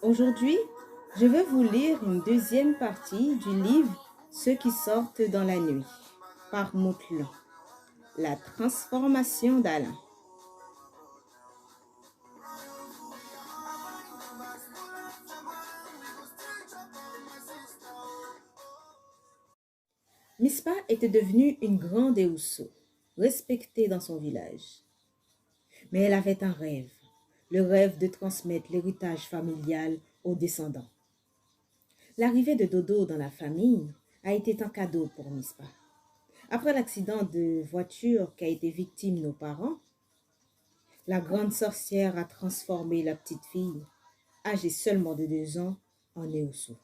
Aujourd'hui, je vais vous lire une deuxième partie du livre Ceux qui sortent dans la nuit par Moutlon. La transformation d'Alain. Mispa était devenue une grande Eousso, respectée dans son village. Mais elle avait un rêve, le rêve de transmettre l'héritage familial aux descendants. L'arrivée de Dodo dans la famille a été un cadeau pour Mispa. Après l'accident de voiture qu'a été victime nos parents, la grande sorcière a transformé la petite fille, âgée seulement de 2 ans, en Eousso.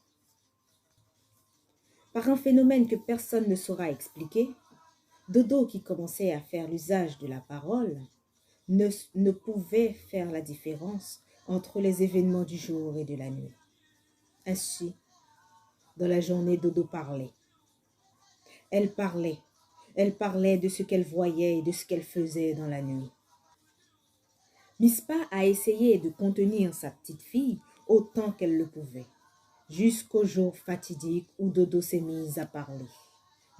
Par un phénomène que personne ne saura expliquer, Dodo, qui commençait à faire l'usage de la parole, ne pouvait faire la différence entre les événements du jour et de la nuit. Ainsi, dans la journée, Dodo parlait. Elle parlait. Elle parlait de ce qu'elle voyait et de ce qu'elle faisait dans la nuit. Mispa a essayé de contenir sa petite fille autant qu'elle le pouvait, jusqu'au jour fatidique où Dodo s'est mise à parler,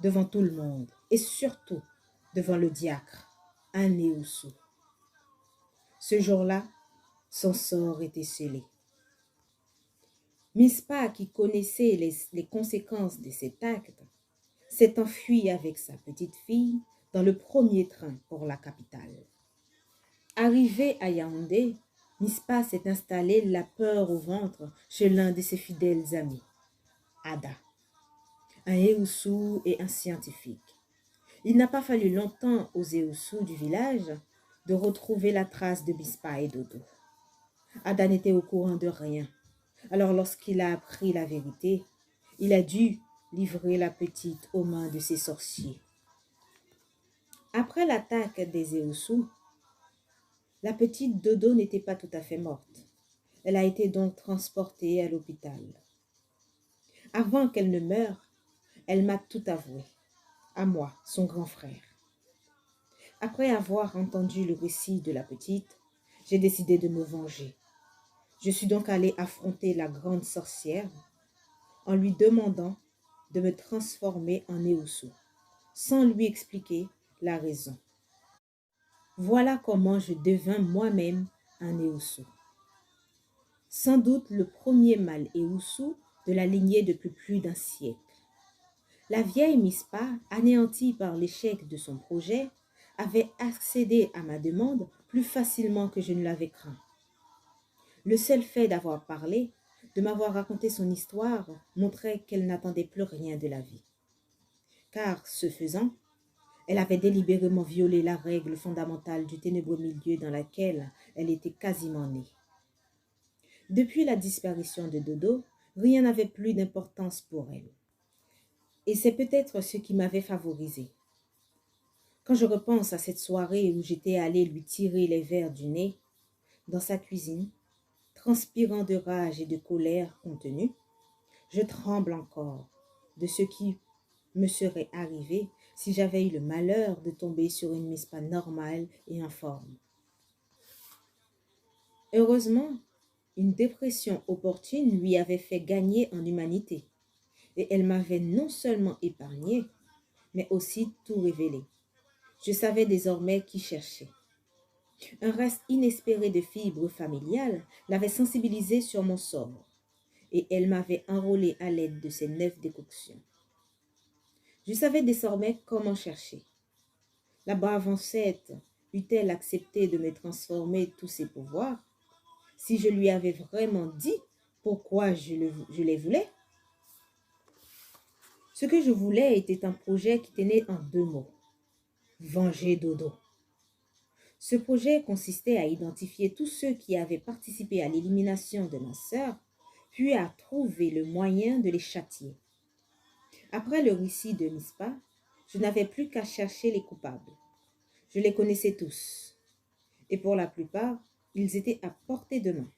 devant tout le monde, et surtout devant le diacre, un Eousso. Ce jour-là, son sort était scellé. Mispa, qui connaissait les conséquences de cet acte, s'est enfuie avec sa petite fille dans le premier train pour la capitale. Arrivée à Yaoundé, Mispa s'est installée la peur au ventre chez l'un de ses fidèles amis, Ada, un Eoussou et un scientifique. Il n'a pas fallu longtemps aux Eoussous du village de retrouver la trace de Mispa et Dodo. Ada n'était au courant de rien. Alors lorsqu'il a appris la vérité, il a dû livrer la petite aux mains de ses sorciers. Après l'attaque des Eoussous, la petite Dodo n'était pas tout à fait morte. Elle a été donc transportée à l'hôpital. Avant qu'elle ne meure, elle m'a tout avoué, à moi, son grand frère. Après avoir entendu le récit de la petite, j'ai décidé de me venger. Je suis donc allée affronter la grande sorcière en lui demandant de me transformer en Eousso, sans lui expliquer la raison. Voilà comment je devins moi-même un Eousso. Sans doute le premier mâle Eousso de la lignée depuis plus d'1 siècle. La vieille Mispa, anéantie par l'échec de son projet, avait accédé à ma demande plus facilement que je ne l'avais craint. Le seul fait d'avoir parlé, de m'avoir raconté son histoire, montrait qu'elle n'attendait plus rien de la vie. Car, ce faisant, elle avait délibérément violé la règle fondamentale du ténébreux milieu dans laquelle elle était quasiment née. Depuis la disparition de Dodo, rien n'avait plus d'importance pour elle. Et c'est peut-être ce qui m'avait favorisée. Quand je repense à cette soirée où j'étais allée lui tirer les vers du nez, dans sa cuisine, transpirant de rage et de colère contenue, je tremble encore de ce qui me serait arrivé si j'avais eu le malheur de tomber sur une Mispa normale et en forme. Heureusement, une dépression opportune lui avait fait gagner en humanité, et elle m'avait non seulement épargné, mais aussi tout révélé. Je savais désormais qui chercher. Un reste inespéré de fibres familiales l'avait sensibilisée sur mon sort, et elle m'avait enrôlé à l'aide de ses 9 décoctions. Je savais désormais comment chercher. La brave ancêtre eût-elle accepté de me transformer tous ses pouvoirs si je lui avais vraiment dit pourquoi je les voulais? Ce que je voulais était un projet qui tenait en 2 mots. Venger Dodo. Ce projet consistait à identifier tous ceux qui avaient participé à l'élimination de ma sœur, puis à trouver le moyen de les châtier. Après le récit de Mispa, je n'avais plus qu'à chercher les coupables. Je les connaissais tous, et pour la plupart, ils étaient à portée de main.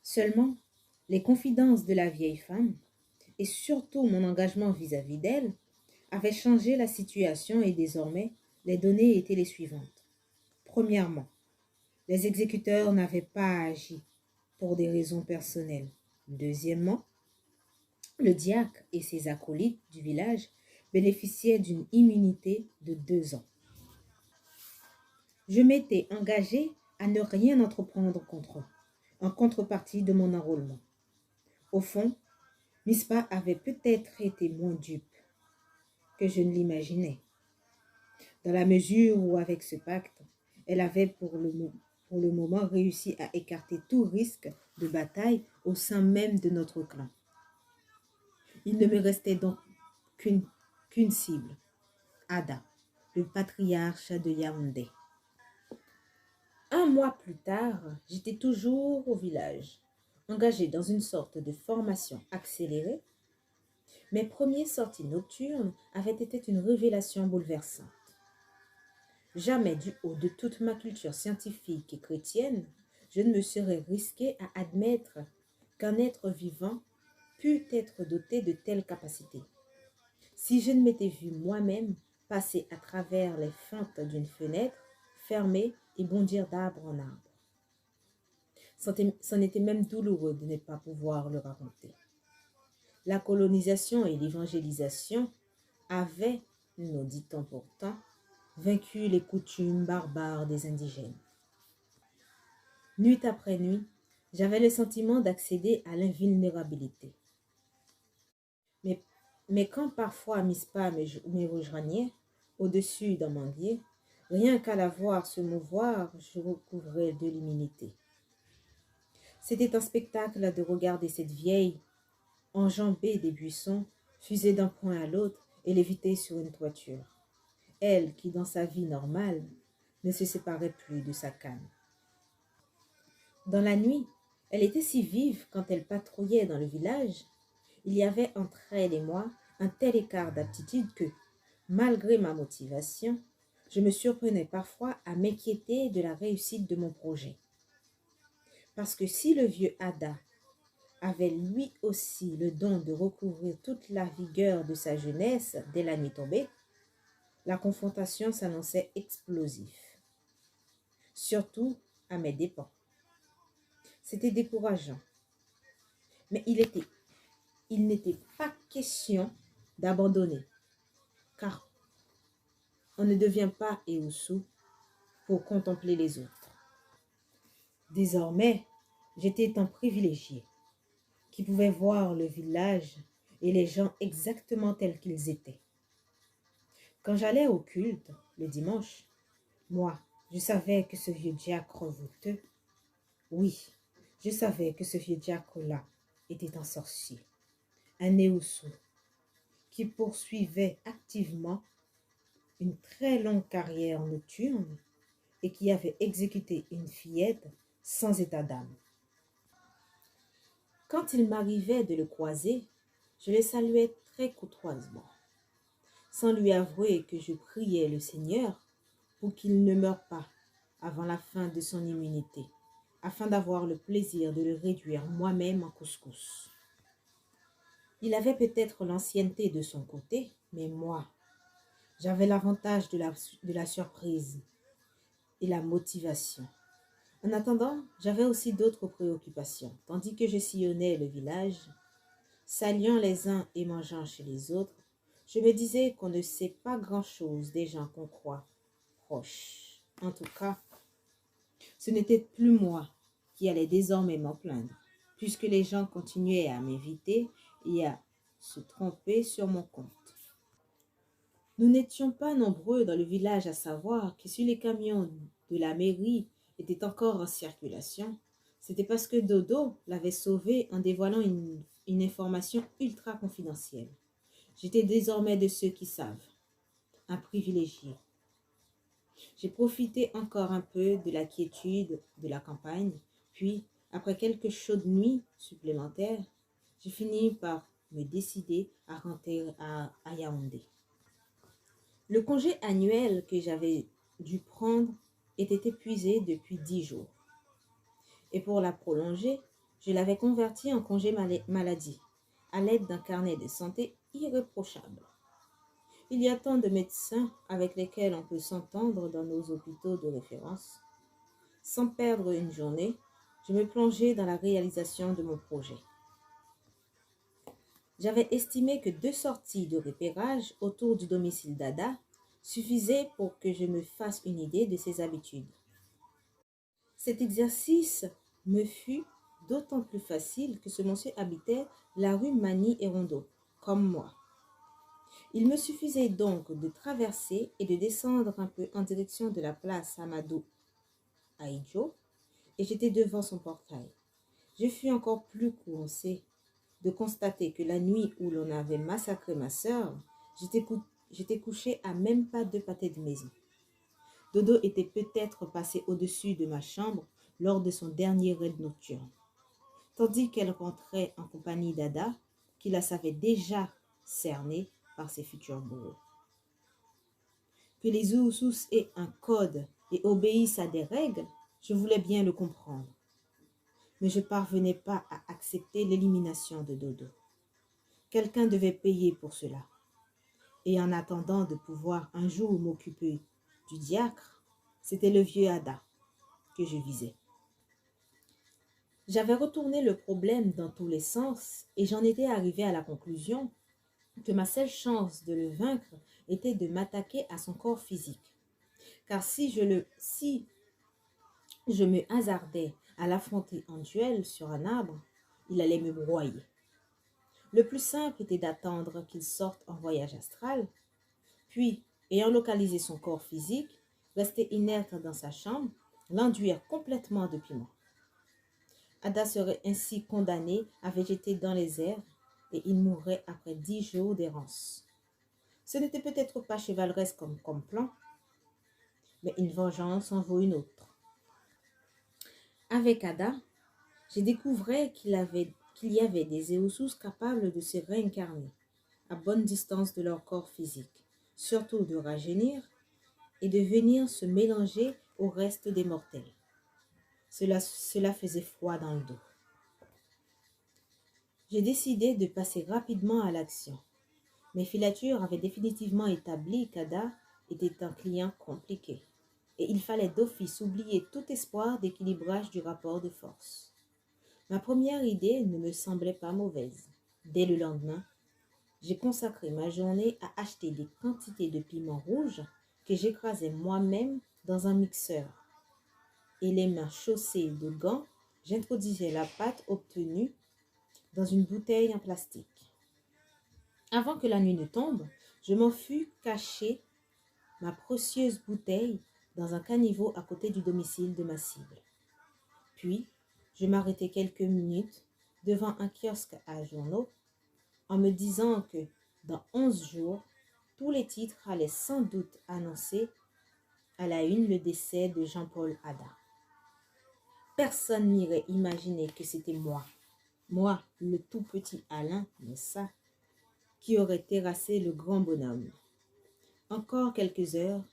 Seulement, Les confidences de la vieille femme, et surtout mon engagement vis-à-vis d'elle, avaient changé la situation et désormais, les données étaient les suivantes. Premièrement, les exécuteurs n'avaient pas agi pour des raisons personnelles. Deuxièmement, le diacre et ses acolytes du village bénéficiaient d'une immunité de 2 ans. Je m'étais engagé à ne rien entreprendre contre eux, en contrepartie de mon enrôlement. Au fond, Mispa avait peut-être été moins dupe que je ne l'imaginais, dans la mesure où, avec ce pacte, elle avait pour le moment réussi à écarter tout risque de bataille au sein même de notre clan. Il ne me restait donc qu'une cible, Ada, le patriarche de Yaoundé. Un mois plus tard, j'étais toujours au village, engagée dans une sorte de formation accélérée. Mes premières sorties nocturnes avaient été une révélation bouleversante. Jamais, du haut de toute ma culture scientifique et chrétienne, je ne me serais risquée à admettre qu'un être vivant pût être doté de telles capacités. Si je ne m'étais vue moi-même passer à travers les fentes d'une fenêtre fermée et bondir d'arbre en arbre. C'en était même douloureux de ne pas pouvoir le raconter. La colonisation et l'évangélisation avaient, nous dit-on pourtant, vaincu les coutumes barbares des indigènes. Nuit après nuit, j'avais le sentiment d'accéder à l'invulnérabilité. Mais quand parfois Mispa me rejoignait au-dessus d'un manguier, rien qu'à la voir se mouvoir, je recouvrais de l'immunité. C'était un spectacle de regarder cette vieille enjamber des buissons, fuser d'un point à l'autre et léviter sur une toiture. Elle qui, dans sa vie normale, ne se séparait plus de sa canne. Dans la nuit, elle était si vive quand elle patrouillait dans le village. Il y avait entre elle et moi un tel écart d'aptitude que, malgré ma motivation, je me surprenais parfois à m'inquiéter de la réussite de mon projet. Parce que si le vieux Ada avait lui aussi le don de recouvrir toute la vigueur de sa jeunesse dès la nuit tombée, la confrontation s'annonçait explosive, surtout à mes dépens. C'était décourageant, mais il n'était pas question d'abandonner, car on ne devient pas Eoussou pour contempler les autres. Désormais, j'étais un privilégié qui pouvait voir le village et les gens exactement tels qu'ils étaient. Quand j'allais au culte le dimanche, moi, je savais que ce vieux diacre voûteux, oui, je savais que ce vieux diacre-là était un sorcier, un Eoussou, qui poursuivait activement une très longue carrière nocturne et qui avait exécuté une fillette sans état d'âme. Quand il m'arrivait de le croiser, je le saluais très courtoisement, sans lui avouer que je priais le Seigneur pour qu'il ne meure pas avant la fin de son immunité, afin d'avoir le plaisir de le réduire moi-même en couscous. Il avait peut-être l'ancienneté de son côté, mais moi, j'avais l'avantage de la surprise et la motivation. En attendant, j'avais aussi d'autres préoccupations. Tandis que je sillonnais le village, saluant les uns et mangeant chez les autres, je me disais qu'on ne sait pas grand-chose des gens qu'on croit proches. En tout cas, ce n'était plus moi qui allais désormais m'en plaindre, puisque les gens continuaient à m'inviter et à se tromper sur mon compte. Nous n'étions pas nombreux dans le village à savoir que si les camions de la mairie étaient encore en circulation, c'était parce que Dodo l'avait sauvé en dévoilant une information ultra confidentielle. J'étais désormais de ceux qui savent, un privilégié. J'ai profité encore un peu de la quiétude de la campagne, puis, après quelques chaudes nuits supplémentaires, j'ai fini par me décider à rentrer à Yaoundé. Le congé annuel que j'avais dû prendre était épuisé depuis 10 jours. Et pour la prolonger, Je l'avais converti en congé maladie, à l'aide d'un carnet de santé irréprochable. Il y a tant de médecins avec lesquels on peut s'entendre dans nos hôpitaux de référence. Sans perdre une journée, je me plongeai dans la réalisation de mon projet. J'avais estimé que 2 sorties de repérage autour du domicile d'Ada suffisaient pour que je me fasse une idée de ses habitudes. Cet exercice me fut d'autant plus facile que ce monsieur habitait la rue Magny et Rondeau, comme moi. Il me suffisait donc de traverser et de descendre un peu en direction de la place Amadou Ahidjo, et j'étais devant son portail. Je fus encore plus coincé de constater que la nuit où l'on avait massacré ma sœur, j'étais couché à même pas 2 pâtés de maison. Dodo était peut-être passé au-dessus de ma chambre lors de son dernier raid nocturne, tandis qu'elle rentrait en compagnie d'Ada, qui la savait déjà cernée par ses futurs bourreaux. Que les Zousous aient un code et obéissent à des règles, je voulais bien le comprendre. Mais je ne parvenais pas à accepter l'élimination de Dodo. Quelqu'un devait payer pour cela. Et en attendant de pouvoir un jour m'occuper du diacre, c'était le vieux Ada que je visais. J'avais retourné le problème dans tous les sens et j'en étais arrivé à la conclusion que ma seule chance de le vaincre était de m'attaquer à son corps physique. Car si je me hasardais à l'affronter en duel sur un arbre, il allait me broyer. Le plus simple était d'attendre qu'il sorte en voyage astral, puis, ayant localisé son corps physique, rester inerte dans sa chambre, l'enduire complètement de piment. Ada serait ainsi condamné à végéter dans les airs et il mourrait après 10 jours d'errance. Ce n'était peut-être pas chevaleresque comme plan, mais une vengeance en vaut une autre. Avec Ada, j'ai découvert qu'il y avait des Eosus capables de se réincarner à bonne distance de leur corps physique, surtout de rajeunir et de venir se mélanger au reste des mortels. Cela faisait froid dans le dos. J'ai décidé de passer rapidement à l'action. Mes filatures avaient définitivement établi qu'Ada était un client compliqué, et il fallait d'office oublier tout espoir d'équilibrage du rapport de force. Ma première idée ne me semblait pas mauvaise. Dès le lendemain, j'ai consacré ma journée à acheter des quantités de piment rouge que j'écrasais moi-même dans un mixeur. Et les mains chaussées de gants, j'introduisais la pâte obtenue dans une bouteille en plastique. Avant que la nuit ne tombe, je m'en fus caché ma précieuse bouteille dans un caniveau à côté du domicile de ma cible. Puis, je m'arrêtai quelques minutes devant un kiosque à journaux en me disant que dans 11 jours, tous les titres allaient sans doute annoncer à la une le décès de Jean-Paul Ada. Personne n'irait imaginer que c'était moi, le tout petit Alain, mais ça, qui aurait terrassé le grand bonhomme. Encore quelques heures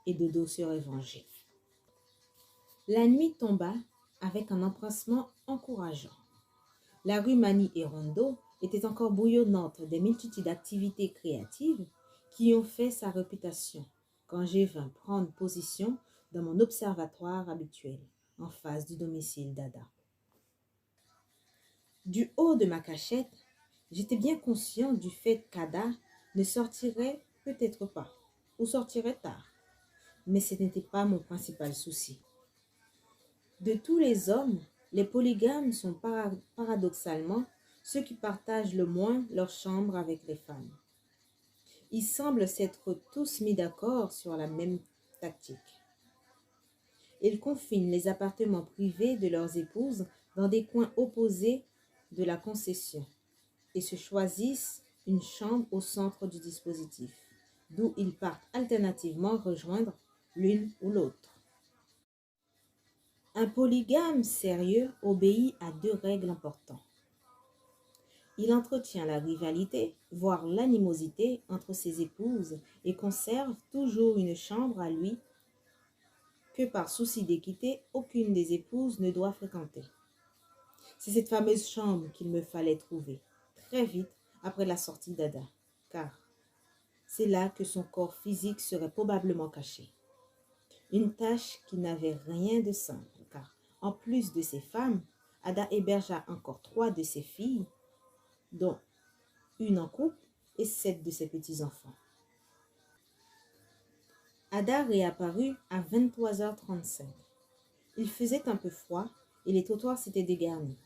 et Dodo serait vengé. La nuit tomba avec un empressement encourageant. La rue Magny et Rondeau était encore bouillonnante des multitudes d'activités créatives qui ont fait sa réputation quand je vins prendre position dans mon observatoire habituel, en face du domicile d'Ada. Du haut de ma cachette, j'étais bien conscient du fait qu'Ada ne sortirait peut-être pas, ou sortirait tard, mais ce n'était pas mon principal souci. De tous les hommes, les polygames sont paradoxalement ceux qui partagent le moins leur chambre avec les femmes. Ils semblent s'être tous mis d'accord sur la même tactique. Ils confinent les appartements privés de leurs épouses dans des coins opposés de la concession et se choisissent une chambre au centre du dispositif, d'où ils partent alternativement rejoindre l'une ou l'autre. Un polygame sérieux obéit à 2 règles importantes. Il entretient la rivalité, voire l'animosité entre ses épouses et conserve toujours une chambre à lui que par souci d'équité, aucune des épouses ne doit fréquenter. C'est cette fameuse chambre qu'il me fallait trouver, très vite après la sortie d'Ada, car c'est là que son corps physique serait probablement caché. Une tâche qui n'avait rien de simple, car en plus de ses femmes, Ada hébergea encore 3 de ses filles, dont une en couple et 7 de ses petits-enfants. Ada réapparut à 23h35. Il faisait un peu froid et les trottoirs s'étaient dégarnis.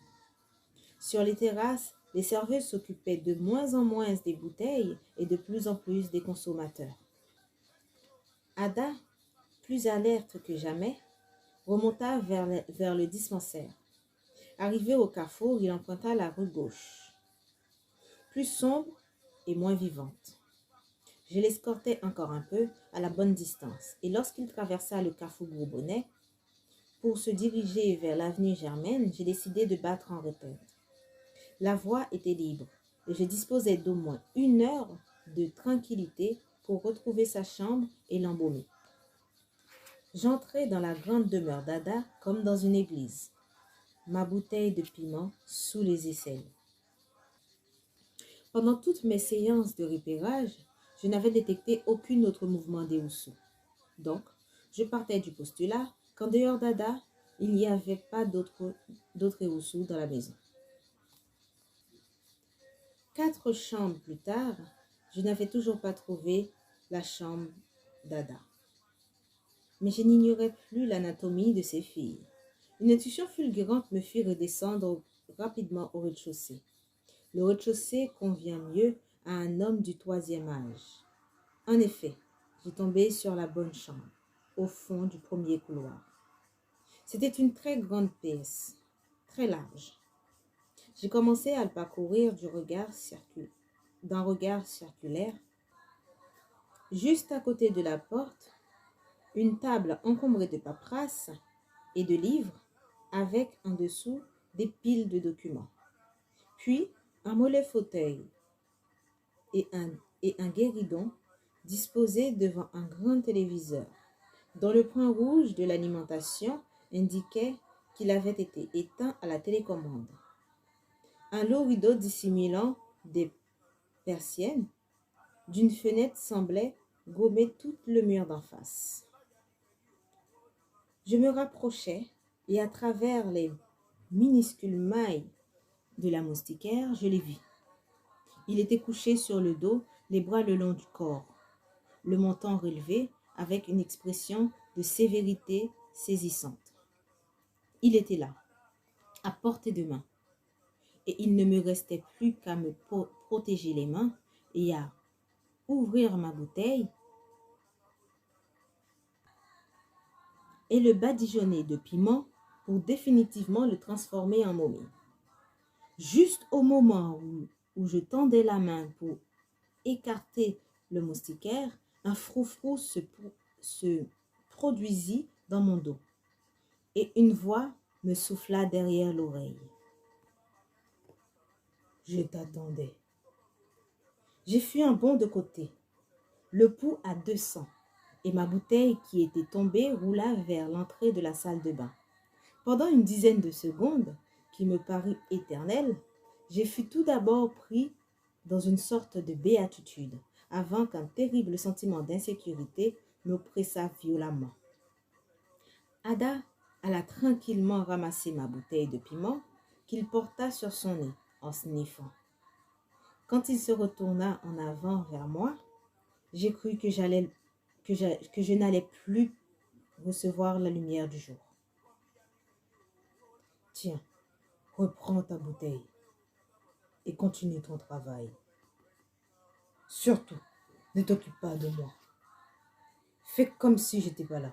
Sur les terrasses, les serveuses s'occupaient de moins en moins des bouteilles et de plus en plus des consommateurs. Ada, plus alerte que jamais, remonta vers le dispensaire. Arrivé au carrefour, il emprunta la rue gauche, plus sombre et moins vivante. Je l'escortai encore un peu à la bonne distance, et lorsqu'il traversa le carrefour Bourbonnais, pour se diriger vers l'avenue Germaine, j'ai décidé de battre en retraite. La voie était libre, et je disposais d'au moins 1 heure de tranquillité pour retrouver sa chambre et l'embaumer. J'entrai dans la grande demeure d'Ada comme dans une église, ma bouteille de piment sous les aisselles. Pendant toutes mes séances de repérage, je n'avais détecté aucun autre mouvement des Oussous. Donc, je partais du postulat qu'en dehors d'Ada, il n'y avait pas d'autres Oussous dans la maison. 4 chambres plus tard, je n'avais toujours pas trouvé la chambre d'Ada. Mais je n'ignorais plus l'anatomie de ses filles. Une intuition fulgurante me fit redescendre rapidement au rez-de-chaussée. Le rez-de-chaussée convient mieux à un homme du 3e âge. En effet, j'ai tombé sur la bonne chambre, au fond du premier couloir. C'était une très grande pièce, très large. J'ai commencé à le parcourir d'un regard circulaire. Juste à côté de la porte, une table encombrée de paperasses et de livres, avec en dessous des piles de documents. Puis, un mollet fauteuil et un guéridon disposés devant un grand téléviseur, dont le point rouge de l'alimentation indiquait qu'il avait été éteint à la télécommande. Un lourd rideau dissimulant des persiennes d'une fenêtre semblait gommer tout le mur d'en face. Je me rapprochai et à travers les minuscules mailles de la moustiquaire, je les vis. Il était couché sur le dos, les bras le long du corps, le menton relevé avec une expression de sévérité saisissante. Il était là, à portée de main, et il ne me restait plus qu'à me protéger les mains et à ouvrir ma bouteille et le badigeonner de piment pour définitivement le transformer en momie. Juste au moment où je tendais la main pour écarter le moustiquaire, un froufrou se produisit dans mon dos et une voix me souffla derrière l'oreille. Je t'attendais. J'ai fait un bond de côté, le pouls à 200, et ma bouteille qui était tombée roula vers l'entrée de la salle de bain. Pendant une dizaine de secondes, qui me parut éternelle, je fus tout d'abord pris dans une sorte de béatitude, avant qu'un terrible sentiment d'insécurité m'oppressât violemment. Ada alla tranquillement ramasser ma bouteille de piment qu'il porta sur son nez en sniffant. Quand il se retourna en avant vers moi, j'ai cru que je n'allais plus recevoir la lumière du jour. Tiens, reprends ta bouteille et continue ton travail. Surtout, ne t'occupe pas de moi. Fais comme si j'étais pas là.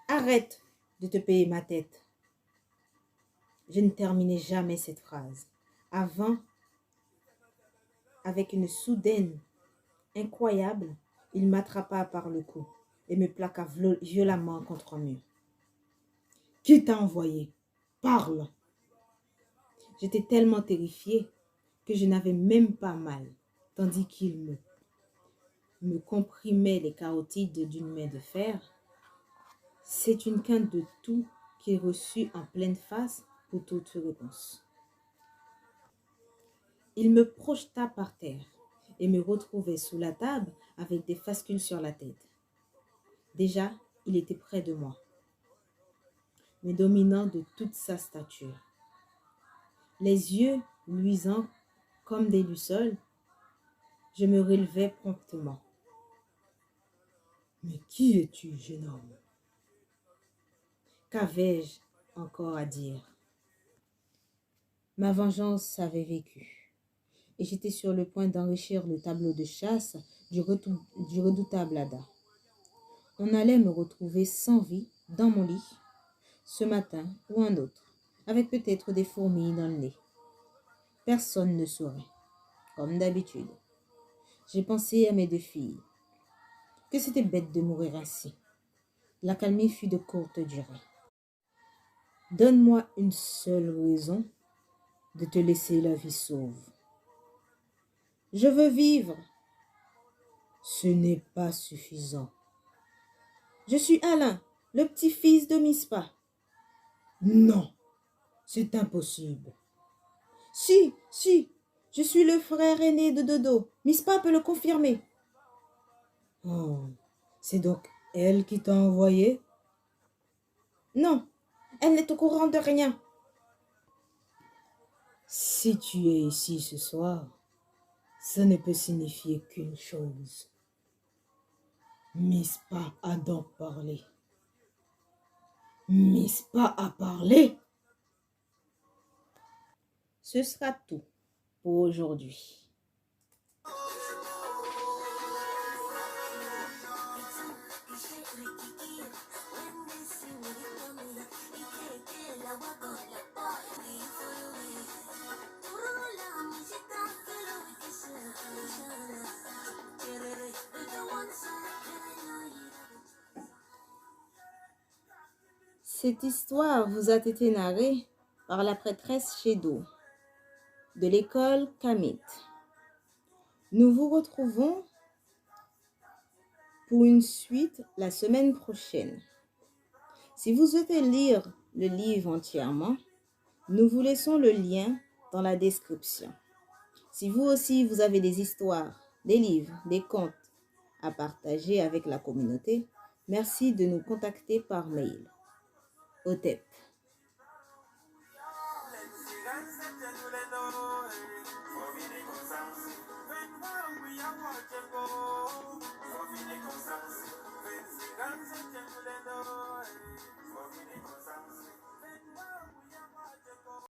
Arrête de te payer ma tête. Je ne terminais jamais cette phrase. Avant, avec une soudaine incroyable, il m'attrapa par le cou et me plaqua violemment contre un mur. Qui t'a envoyé? Parle! J'étais tellement terrifiée que je n'avais même pas mal, tandis qu'il me comprimait les carotides d'une main de fer. C'est une quinte de toux qu'il reçut en pleine face pour toute réponse. Il me projeta par terre et me retrouvai sous la table avec des fascules sur la tête. Déjà, il était près de moi, me dominant de toute sa stature. Les yeux luisants comme des lucioles, je me relevai promptement. « Mais qui es-tu, jeune homme ?» Qu'avais-je encore à dire? Ma vengeance avait vécu, et j'étais sur le point d'enrichir le tableau de chasse du redoutable Ada. On allait me retrouver sans vie dans mon lit, ce matin ou un autre, avec peut-être des fourmis dans le nez. Personne ne saurait, comme d'habitude. J'ai pensé à mes 2 filles, que c'était bête de mourir ainsi. La calmie fut de courte durée. Donne-moi une seule raison de te laisser la vie sauve. Je veux vivre. Ce n'est pas suffisant. Je suis Alain, le petit-fils de Mispa. Non, c'est impossible. Si, je suis le frère aîné de Dodo. Mispa peut le confirmer. Oh, c'est donc elle qui t'a envoyé? Non, elle n'est au courant de rien. Si tu es ici ce soir, ça ne peut signifier qu'une chose. Mispa a donc parlé. Mispa a parlé? Ce sera tout pour aujourd'hui. Cette histoire vous a été narrée par la prêtresse Shedo de l'école Kamit. Nous vous retrouvons pour une suite la semaine prochaine. Si vous souhaitez lire le livre entièrement, nous vous laissons le lien dans la description. Si vous aussi vous avez des histoires, des livres, des contes à partager avec la communauté, merci de nous contacter par mail. OTEP.